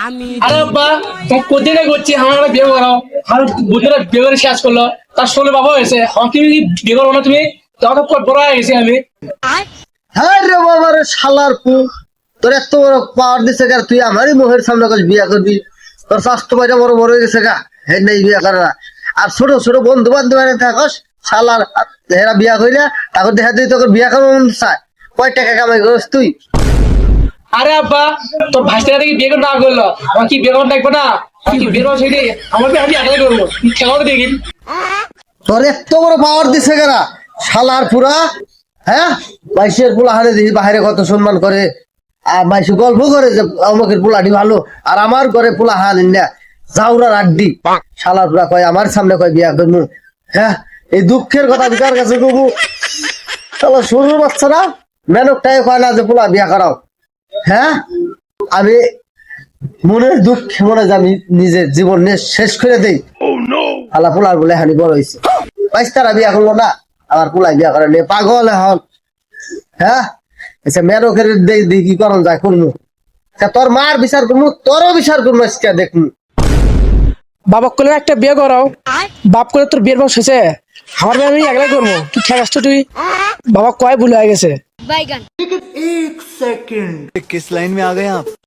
আরে আব্বা তুমি কোথায় করছি আমার একটা বিয়ে করাও আমার বুদ্ধরা বিয়ে করে শেষ করলো তার ষোলো বাবা হয়েছে আমাকে বিয়ে করবো না তুমি তত বড় হয়ে গেছি আমি। হ্যাঁ রে বাবা রে শালার পু, তোর এত বড় পাওয়ার দিছে গা, তুই আমারই মুখের সামনে কাজ বিয়া করবি? তোর স্বাস্থ্য পাইটা বড় বড় হয়ে গেছে গা, হে নেই বিয়া করা। আর ছোট ছোট বন্ধু বান্ধব থাকস শালার, হেরা বিয়া কইরা তারপর দেখা তুই তোকে বিয়া করবো মন চায়, কয় টাকা কামাই করস তুই? আরে আব্বা তোর ভাইস্তারা থেকে বিয়ে করে না করলো আমার কি বিয়ে করা দেখবো না আমার কি বিয়ে করা ছেড়ে আমার বিয়ে আমি একাই করবো খেলাও দেখি। তোর এত বড় পাওয়ার দিছে গেরা শালার পুরা। হ্যাঁ, বাইশের পোলা হারে দিদি বাহিরে কত সম্মান করে, আর বাইশে গল্প করে যে অমুকের পোলাটি ভালো, আর আমার ঘরে পোলা হারেন না জাউরার আড্ডি। শালার পুরা কয় আমার সামনে কয় বিয়া করবো। হ্যাঁ, এই দুঃখের কথা বিকার কাছে কবু? শালা সরুর বাচ্চারা মেনকটাই কয় না যে পোলা বিয়া করাও। হ্যাঁ, আমি মনের দুঃখ মনে যে আমি নিজের জীবন শেষ করে দেই। আল্লাহ পোলার বলে হানি বড় হয়েছে, বাইশ তারা বিয়া করলো না, আমার পোলাই বিয়া করে নিয়ে পাগল এখন। হ্যাঁ, আচ্ছা মেনকের দেখি কি করণ যায় করবো, তোর মার বিচার করবো, তোরও বিচার করবো আজকে দেখবো। বাবা করলে একটা বিয়ে করাও, বাপ করে তোর বিয়ের বয়স হয়েছে আমার বিয়ে আমি একলাই করবো তুই খেয়ে আসতো তুই বাবা কয় ভুল হয়ে গেছে। बैगन किस लाइन में आ गए आप?